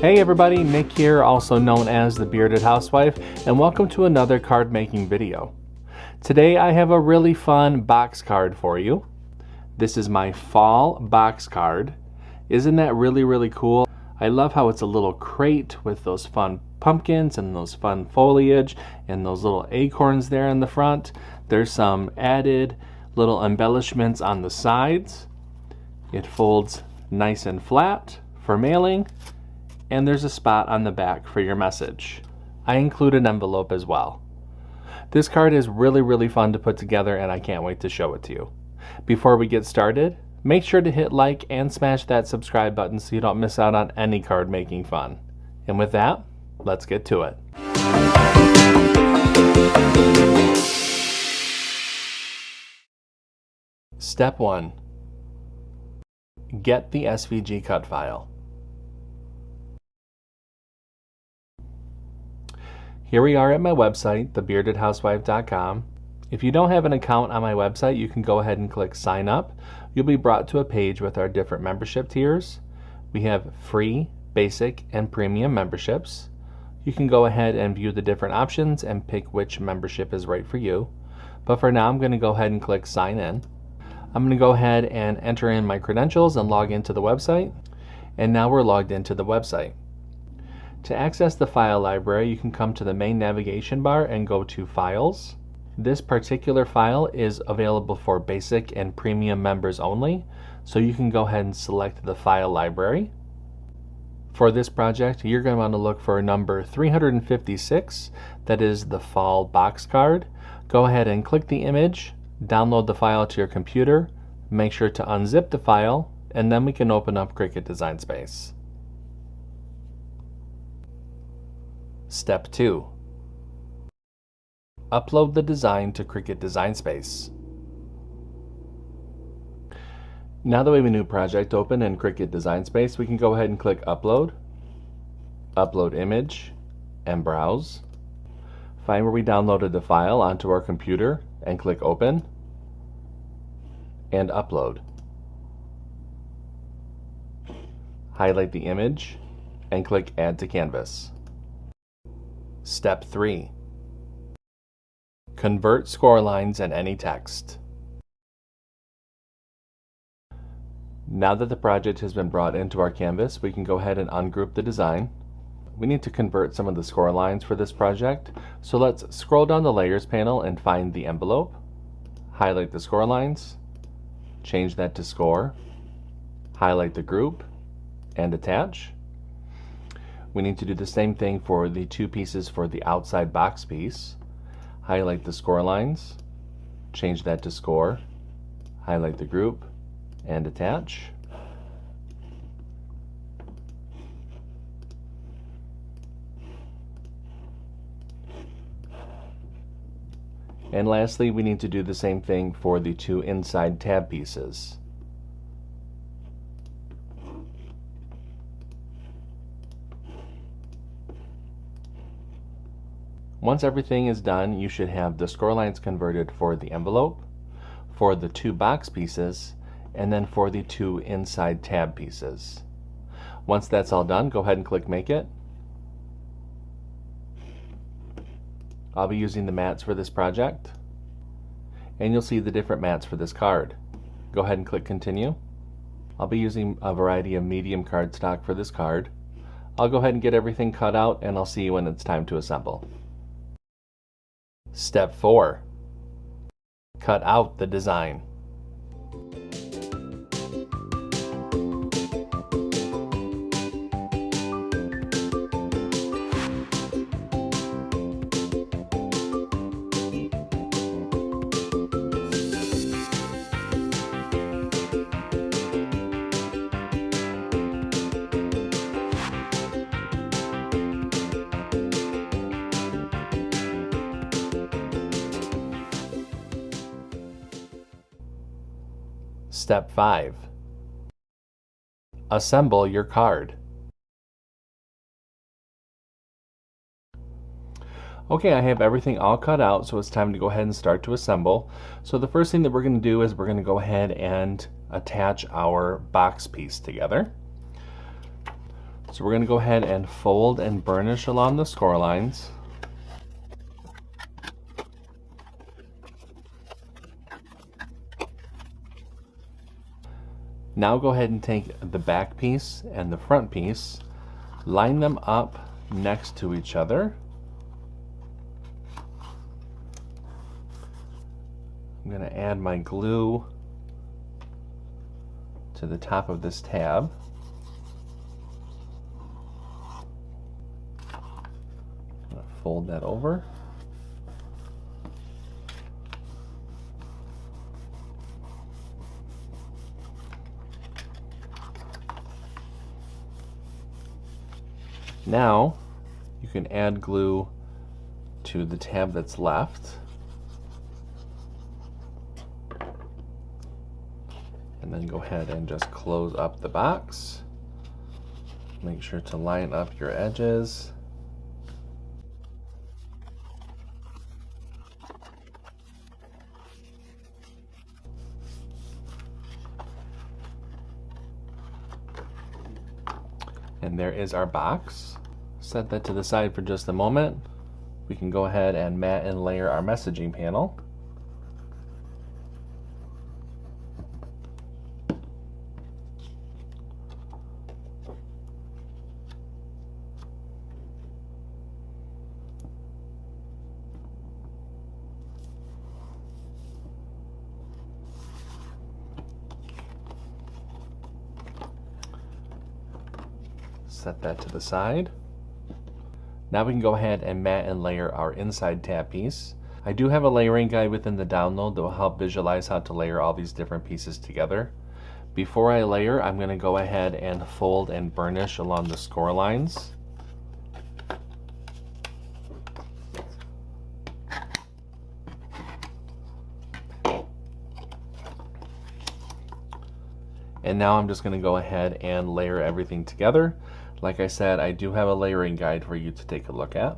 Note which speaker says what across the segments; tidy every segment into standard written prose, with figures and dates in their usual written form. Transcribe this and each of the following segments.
Speaker 1: Hey everybody, Nick here, also known as the Bearded Housewife, and welcome to another card making video. Today I have a really fun box card for you. This is my fall box card. Isn't that really cool? I love how it's a little crate with those fun pumpkins and those fun foliage and those little acorns there in the front. There's some added little embellishments on the sides. It folds nice and flat for mailing. And there's a spot on the back for your message. I include an envelope as well. This card is really fun to put together and I can't wait to show it to you. Before we get started, make sure to hit like and smash that subscribe button so you don't miss out on any card making fun. And with that, let's get to it. Step 1. Get the SVG Cut File. Here we are at my website, thebeardedhousewife.com. If you don't have an account on my website, you can go ahead and click sign up. You'll be brought to a page with our different membership tiers. We have free, basic, and premium memberships. You can go ahead and view the different options and pick which membership is right for you. But for now, I'm going to go ahead and click sign in. I'm going to go ahead and enter in my credentials and log into the website. And now we're logged into the website. To access the file library, you can come to the main navigation bar and go to Files. This particular file is available for basic and premium members only, so you can go ahead and select the file library. For this project, you're going to want to look for number 356, that is the fall box card. Go ahead and click the image, download the file to your computer, make sure to unzip the file, and then we can open up Cricut Design Space. Step 2. Upload the design to Cricut Design Space. Now that we have a new project open in Cricut Design Space, we can go ahead and click Upload, Upload Image, and Browse. Find where we downloaded the file onto our computer and click Open, and Upload. Highlight the image and click Add to Canvas. Step 3. Convert score lines and any text. Now that the project has been brought into our canvas, we can go ahead and ungroup the design. We need to convert some of the score lines for this project, so let's scroll down the Layers panel and find the envelope. Highlight the score lines, change that to score, highlight the group, and attach. We need to do the same thing for the two pieces for the outside box piece. Highlight the score lines, change that to score, highlight the group, and attach. And lastly, we need to do the same thing for the two inside tab pieces. Once everything is done, you should have the score lines converted for the envelope, for the two box pieces, and then for the two inside tab pieces. Once that's all done, go ahead and click Make It. I'll be using the mats for this project, and you'll see the different mats for this card. Go ahead and click Continue. I'll be using a variety of medium cardstock for this card. I'll go ahead and get everything cut out, and I'll see you when it's time to assemble. Step 4. Cut out the design. Step 5. Assemble your card. Okay, I have everything all cut out, so it's time to go ahead and start to assemble. So the first thing that we're going to do is we're going to go ahead and attach our box piece together. So we're going to go ahead and fold and burnish along the score lines. Now go ahead and take the back piece and the front piece, line them up next to each other. I'm going to add my glue to the top of this tab. I'm going to fold that over. Now you can add glue to the tab that's left, and then go ahead and just close up the box. Make sure to line up your edges. And there is our box. Set that to the side for just a moment. We can go ahead and mat and layer our messaging panel. Set that to the side. Now we can go ahead and mat and layer our inside tab piece. I do have a layering guide within the download that will help visualize how to layer all these different pieces together. Before I layer, I'm going to go ahead and fold and burnish along the score lines. And now I'm just going to go ahead and layer everything together. Like I said, I do have a layering guide for you to take a look at.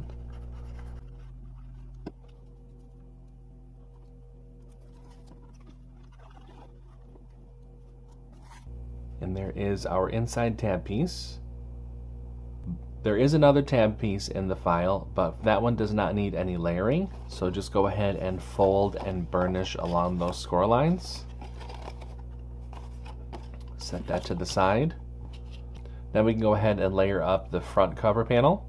Speaker 1: And there is our inside tab piece. There is another tab piece in the file, but that one does not need any layering. So just go ahead and fold and burnish along those score lines. Set that to the side. Now we can go ahead and layer up the front cover panel.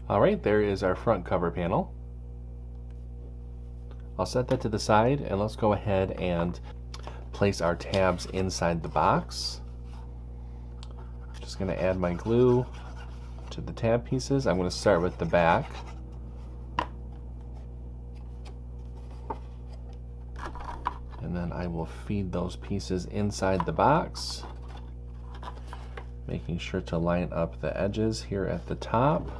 Speaker 1: Alright, there is our front cover panel. I'll set that to the side, and let's go ahead and place our tabs inside the box. Just going to add my glue to the tab pieces. I'm going to start with the back. And then I will feed those pieces inside the box, making sure to line up the edges here at the top.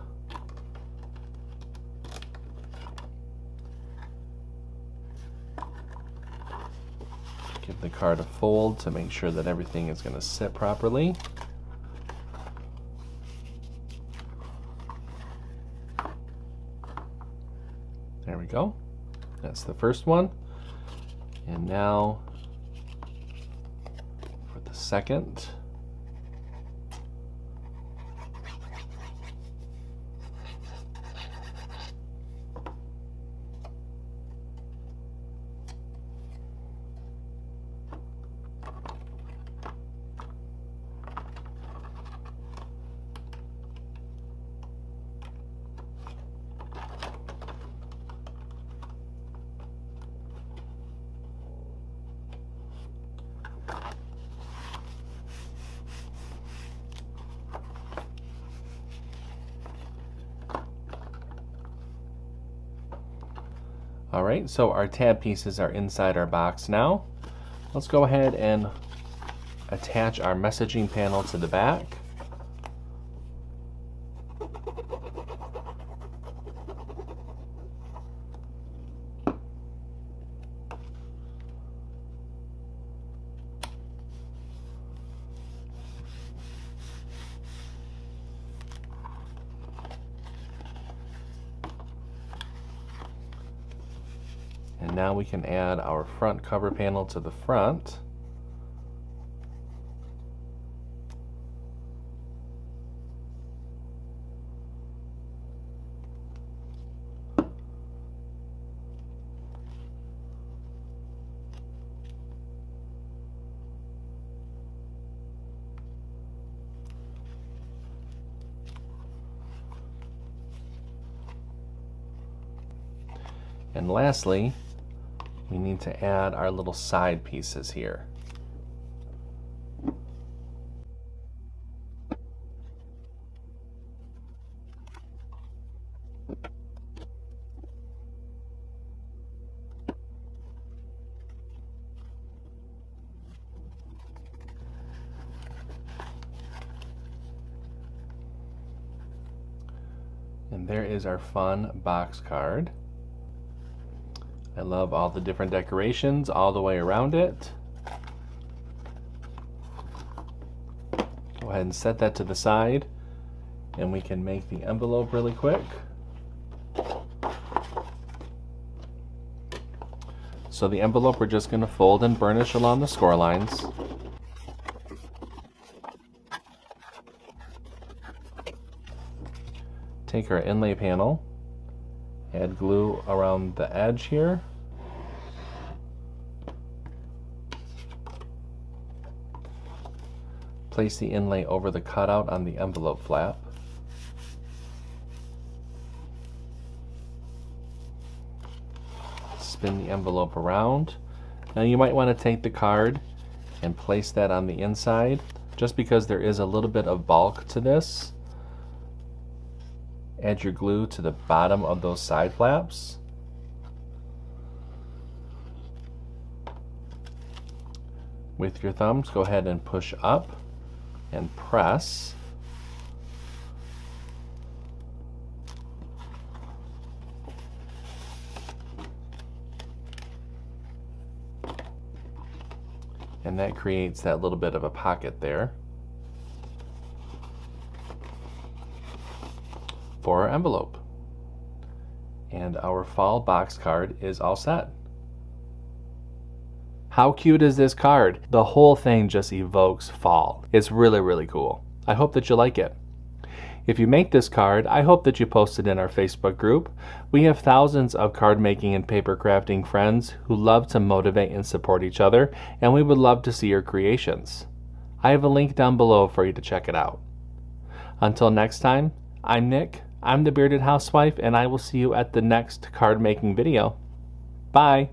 Speaker 1: Give the card a fold to make sure that everything is going to sit properly. There we go. That's the first one. And now for the second. Alright, so our tab pieces are inside our box now. Let's go ahead and attach our messaging panel to the back. And now we can add our front cover panel to the front. And lastly, we need to add our little side pieces here. And there is our fun box card. I love all the different decorations all the way around it. Go ahead and set that to the side, and we can make the envelope really quick. So the envelope we're just going to fold and burnish along the score lines. Take our inlay panel, add glue around the edge here. Place the inlay over the cutout on the envelope flap. Spin the envelope around. Now you might want to take the card and place that on the inside, just because there is a little bit of bulk to this. Add your glue to the bottom of those side flaps. With your thumbs, go ahead and push up and press. And that creates that little bit of a pocket there for our envelope. And our fall box card is all set. How cute is this card? The whole thing just evokes fall. It's really, really cool. I hope that you like it. If you make this card, I hope that you post it in our Facebook group. We have thousands of card making and paper crafting friends who love to motivate and support each other, and we would love to see your creations. I have a link down below for you to check it out. Until next time, I'm Nick. I'm the Bearded Housewife, and I will see you at the next card making video. Bye!